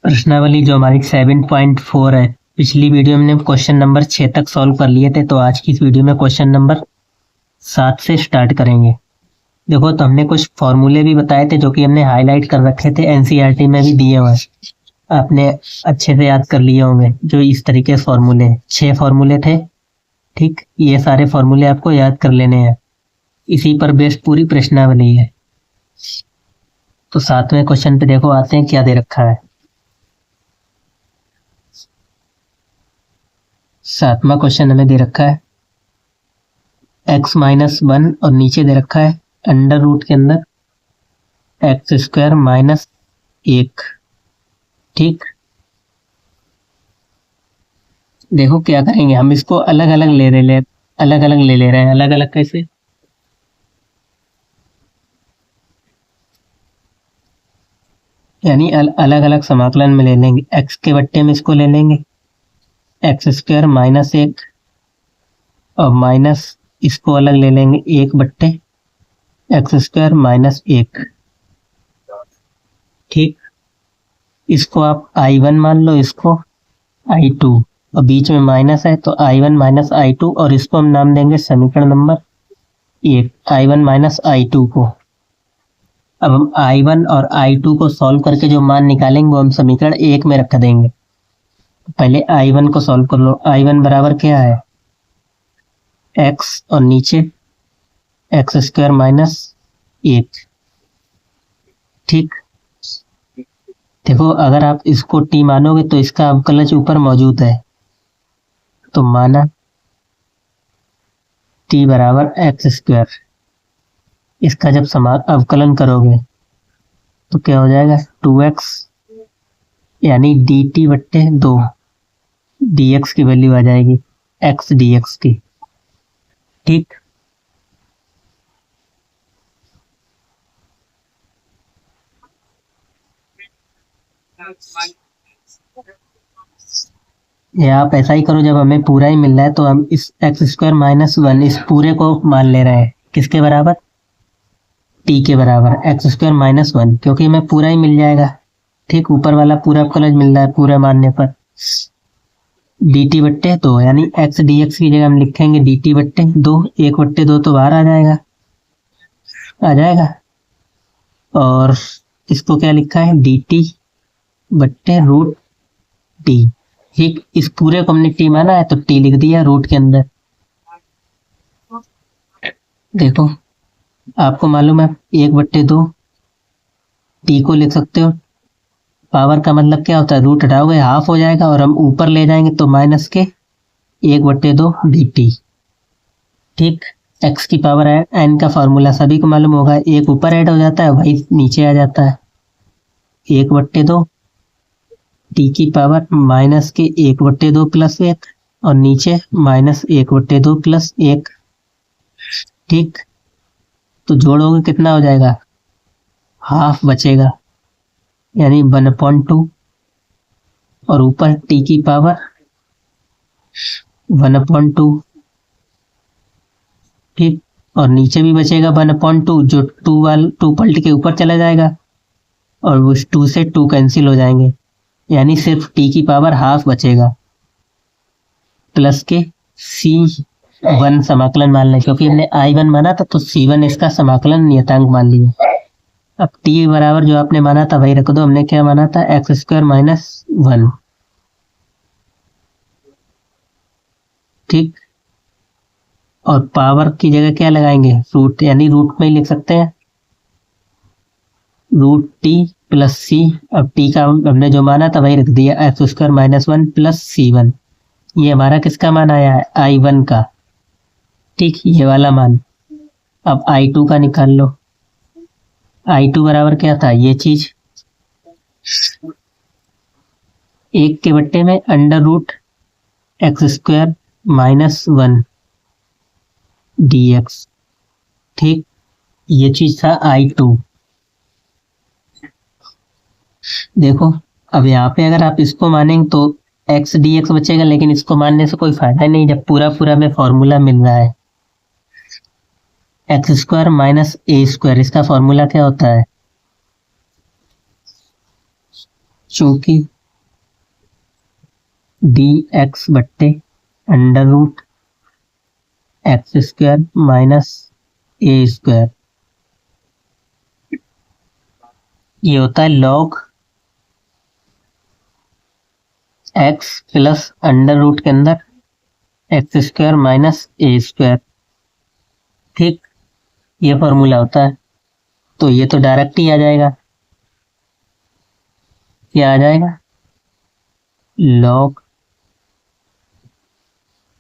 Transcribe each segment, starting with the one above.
प्रश्नावली जो हमारी 7.4 है, पिछली वीडियो में हमने क्वेश्चन नंबर 6 तक सॉल्व कर लिए थे। तो आज की इस वीडियो में क्वेश्चन नंबर 7 से स्टार्ट करेंगे। देखो, तो हमने कुछ फॉर्मूले भी बताए थे जो कि हमने हाईलाइट कर रखे थे, एनसीईआरटी में भी दिए हुए हैं, आपने अच्छे से याद कर लिए होंगे। जो इस तरीके के फॉर्मूले 6 फॉर्मूले थे, ठीक, ये सारे फॉर्मूले आपको याद कर लेने हैं। इसी पर बेस्ड पूरी प्रश्नावली है। तो 7वें क्वेश्चन पे देखो, आते हैं क्या दे रखा है। 7वां क्वेश्चन हमें दे रखा है x-1 और नीचे दे रखा है अंडर रूट के अंदर x² - 1। ठीक, देखो क्या करेंगे, हम इसको अलग अलग ले रहे हैं। अलग अलग कैसे? यानी अलग अलग समाकलन में ले लेंगे। x के बट्टे में इसको ले लेंगे x² - 1 और माइनस इसको अलग ले लेंगे 1 बट्टे x² - 1। ठीक, इसको आप I1 मान लो, इसको I2, और बीच में माइनस है तो I1 - I2, और इसको हम नाम देंगे समीकरण नंबर 1, I1 - I2 को। अब हम I1 और I2 को सॉल्व करके जो मान निकालेंगे वो हम समीकरण 1 में रख देंगे। पहले I1 को सॉल्व कर लो। I1 बराबर क्या है, x और नीचे x² - 1। ठीक, देखो अगर आप इसको t मानोगे तो इसका अवकलज ऊपर मौजूद है, तो माना t बराबर x²। इसका जब अवकलन करोगे तो क्या हो जाएगा, 2x, यानी dt बट्टे 2, dx की वैल्यू आ जाएगी x dx की। ठीक, ये आप ऐसा ही करो, जब हमें पूरा ही मिल रहा है तो हम इस x² - 1 इस पूरे को मान ले रहे हैं किसके बराबर, t के बराबर, x² - 1, क्योंकि हमें पूरा ही मिल जाएगा। ठीक, ऊपर वाला पूरा अवकलज मिल रहा है पूरा मानने पर। dt बट्टे 2, यानी x dx की जगह हम लिखेंगे dt बट्टे 2। 1 बट्टे 2 तो बाहर आ जाएगा। और इसको क्या लिखा है, dt बट्टे रूट t। ठीक, इस पूरे को हमने t माना है तो t लिख दिया रूट के अंदर। देखो आपको मालूम है 1 बट्टे 2 t को लिख सकते हो। पावर का मतलब क्या होता है, रूट हटाओगे हाफ हो जाएगा, और हम ऊपर ले जाएंगे तो माइनस के 1 बट्टे 2 dt। ठीक, x की पावर है n का फॉर्मूला सभी को मालूम होगा, एक ऊपर ऐड हो जाता है वही नीचे आ जाता है। 1 बट्टे 2 t की पावर माइनस के 1 बट्टे 2 + 1, और नीचे माइनस 1 बट्टे 2 + 1। ठीक, तो जोड़ोगे कितना हो जाएगा, हाफ बचेगा, यानी 1/2, और ऊपर t की पावर 1/2। ठीक, और नीचे भी बचेगा 1/2, जो 2 पलट के ऊपर चला जाएगा, और उस 2 से 2 कैंसिल हो जाएंगे, यानी सिर्फ t की पावर हाफ बचेगा, प्लस के C1 समाकलन मान लें, क्योंकि हमने I1 माना था तो C1 इसका समाकलन नियतांक मान लिया। अब t बराबर जो आपने माना था वही रख दो। हमने क्या माना था, x² - 1। ठीक, और पावर की जगह क्या लगाएंगे, रूट, यानी रूट में ही लिख सकते हैं रूट t + c। अब t का हमने जो माना था वही रख दिया, x² - 1 + C1। ये हमारा किसका मान आया है, I1 का। ठीक, ये वाला मान। अब I2 का निकाल लो। I2 बराबर क्या था, ये चीज 1 के बट्टे में अंडर रूट x² - 1 dx। ठीक, ये चीज था I2। देखो अब यहाँ पे अगर आप इसको मानेंगे तो x dx बचेगा, लेकिन इसको मानने से कोई फायदा नहीं जब पूरा पूरा में फॉर्मूला मिल रहा है। x² - a², इसका फॉर्मूला क्या होता है, चूंकि डी एक्स बट्टे under root x square minus a square, ये होता है log x plus under root के अंदर x square minus a square. ठीक, ये फॉर्मूला होता है। तो ये तो डायरेक्ट ही आ जाएगा, क्या आ जाएगा, लॉग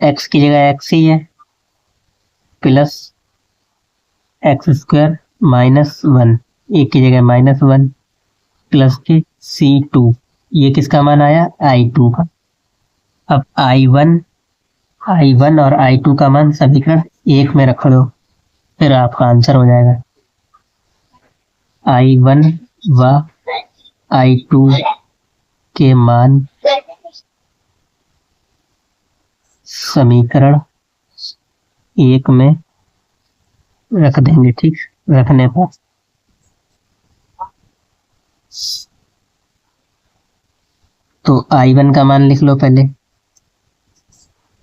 एक्स की जगह एक्स ही है प्लस एक्स स्क्वायर माइनस 1, एक की जगह -1 प्लस के C2, ये किसका मान आया, I2 का। अब I1 और I2 का मान समीकरण 1 में रख दो, फिर आपका आंसर हो जाएगा। I1 व I2 के मान समीकरण 1 में रख देंगे। ठीक, रखने पर तो I1 का मान लिख लो पहले,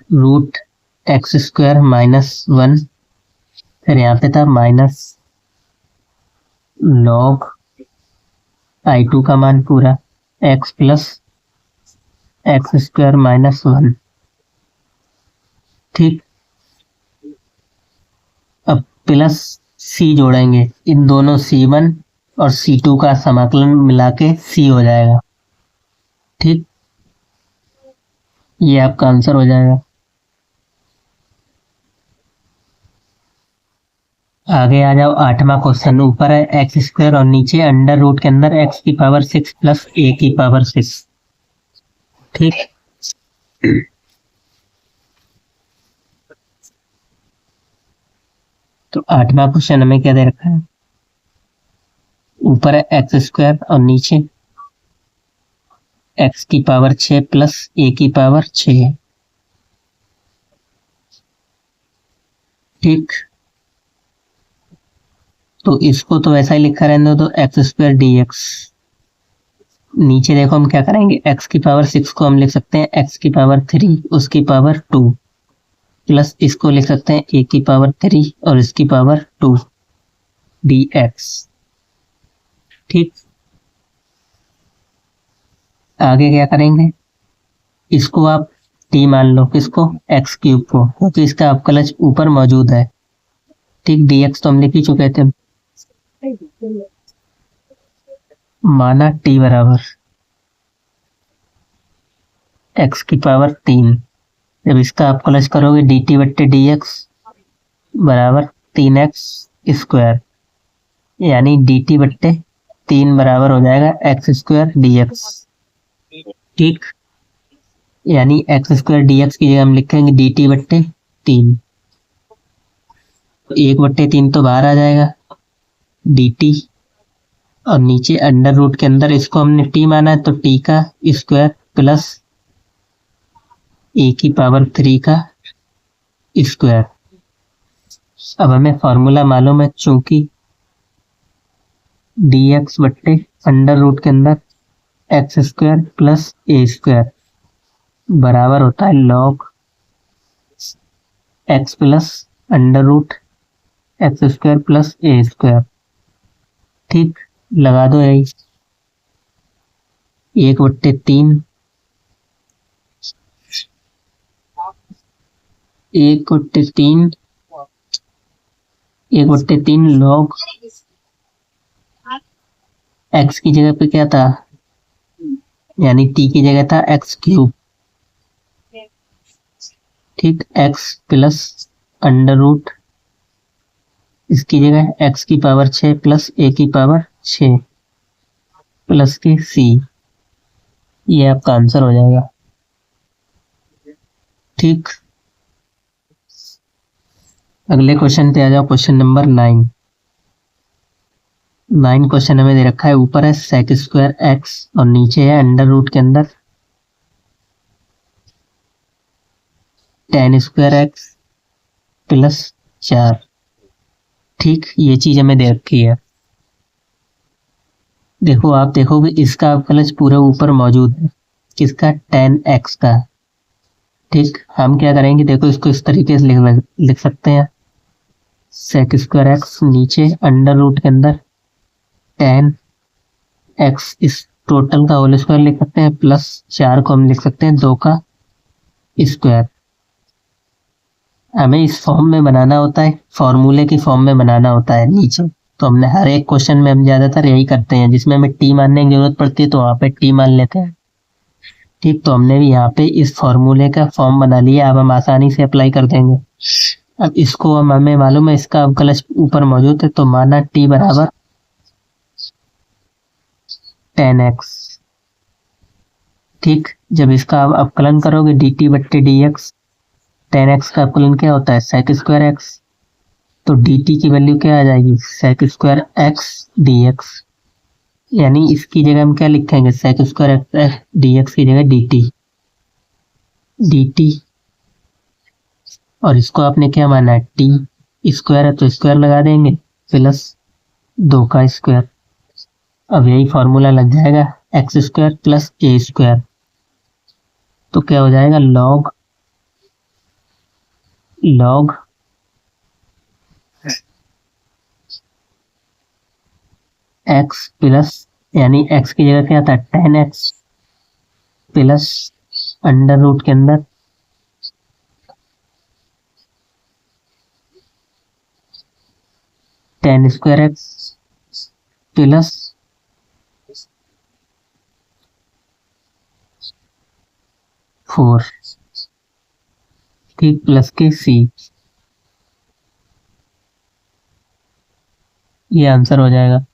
रूट एक्स स्क्वायर -1, फिर यहाँ पे था माइनस लॉग I2 का मान पूरा x प्लस एक्स स्क्वायर -1। ठीक, अब प्लस C जोड़ेंगे, इन दोनों C1 और C2 का समाकलन मिला के C हो जाएगा। ठीक, ये आपका आंसर हो जाएगा। आगे आ जाओ, 8वां क्वेश्चन। ऊपर है एक्स स्क्वायर और नीचे अंडर रूट के अंदर x की पावर 6 प्लस a की पावर 6। ठीक, तो 8वां क्वेश्चन हमें क्या दे रखा है, ऊपर है एक्स स्क्वायर और नीचे x की पावर 6 प्लस a की पावर 6। ठीक, तो इसको तो वैसा ही लिखा रहने दो, तो एक्स स्क्वायर डी एक्स। नीचे देखो हम क्या करेंगे, x की पावर 6 को हम लिख सकते हैं x की पावर 3 उसकी पावर 2 प्लस इसको लिख सकते हैं a की पावर 3 और इसकी पावर 2 dx। ठीक, आगे क्या करेंगे, इसको आप t मान लो, किसको, x क्यूब को, क्योंकि इसका अवकलज ऊपर मौजूद है। ठीक, dx तो हम लिख ही चुके थे, माना t बराबर x की पावर 3। जब इसका अवकलज करोगे dt बट्टे dx बराबर 3x स्क्वायर, यानी dt बट्टे 3 बराबर हो जाएगा x स्क्वायर dx। ठीक, यानी एक्स स्क्वायर dx की जगह हम लिखेंगे dt बट्टे 3, तो 1/3 तो बाहर आ जाएगा dt, और नीचे अंडर रूट के अंदर इसको हमने t माना है, तो t का स्क्वायर प्लस a की पावर 3 का स्क्वायर। अब हमें फॉर्मूला मालूम है, चूंकि dx बट्टे अंडर रूट के अंदर x square plus a square बराबर होता है log x plus under root x square plus a square. ठीक, लगा दो यही, 1/3 1/3 लॉग एक्स की जगह पे क्या था, यानी t की जगह था एक्स क्यूब। ठीक, x प्लस अंडर रूट, इसकी जगह x की पावर 6 प्लस a की पावर 6 प्लस के c, ये आपका आंसर हो जाएगा। ठीक, अगले क्वेश्चन पे आ जाओ, क्वेश्चन नंबर 9 क्वेश्चन हमें दे रखा है, ऊपर है सेक स्क्वायर एक्स और नीचे है अंडर रूट के अंदर tan स्क्वायर एक्स प्लस 4। ठीक, ये चीज हमें दे रखी है। देखो, आप देखोगे इसका अवकलज पूरे ऊपर मौजूद है, किसका, टेन एक्स का। ठीक, हम क्या करेंगे, देखो इसको इस तरीके से लिख सकते हैं, सेक स्क्वायर एक्स नीचे अंडर रूट के अंदर टेन एक्स, इस टोटल का होल स्क्वायर लिख सकते हैं, प्लस 4 को हम लिख सकते हैं 2 का स्क्वायर। हमें इस फॉर्म में बनाना होता है, फॉर्मूले की फॉर्म में बनाना होता है नीचे। तो हमने हर एक क्वेश्चन में हम ज्यादातर यही करते हैं, जिसमें हमें टी मानने की जरूरत पड़ती है तो वहां पे टी मान लेते हैं। ठीक, तो हमने भी यहाँ पे इस फॉर्मूले का फॉर्म बना लिया, अब हम आसानी से अप्लाई कर देंगे। अब इसको हमें मालूम है इसका अवकलज ऊपर मौजूद है, तो माना टी बराबर 10x। ठीक, जब इसका अवकलन करोगे डी टी बट्टे डी एक्स, 10x का अवकलन क्या होता है, सेक स्क्वायर एक्स, तो डी टी की वैल्यू क्या आ जाएगी, sec square x d x. यानी इसकी जगह हम क्या लिखेंगे, sec square x d x की जगह डी टी, और इसको आपने क्या माना है, टी स्क्वायर है तो स्क्वायर लगा देंगे, प्लस 2 का स्क्वायर। अब यही फॉर्मूला लग जाएगा, x square plus a square, तो क्या हो जाएगा, लॉग एक्स प्लस, यानी एक्स की जगह क्या था, 10x प्लस अंडर रूट के अंदर टेन स्क्वायर एक्स प्लस 4। ठीक, प्लस के सी, ये आंसर हो जाएगा।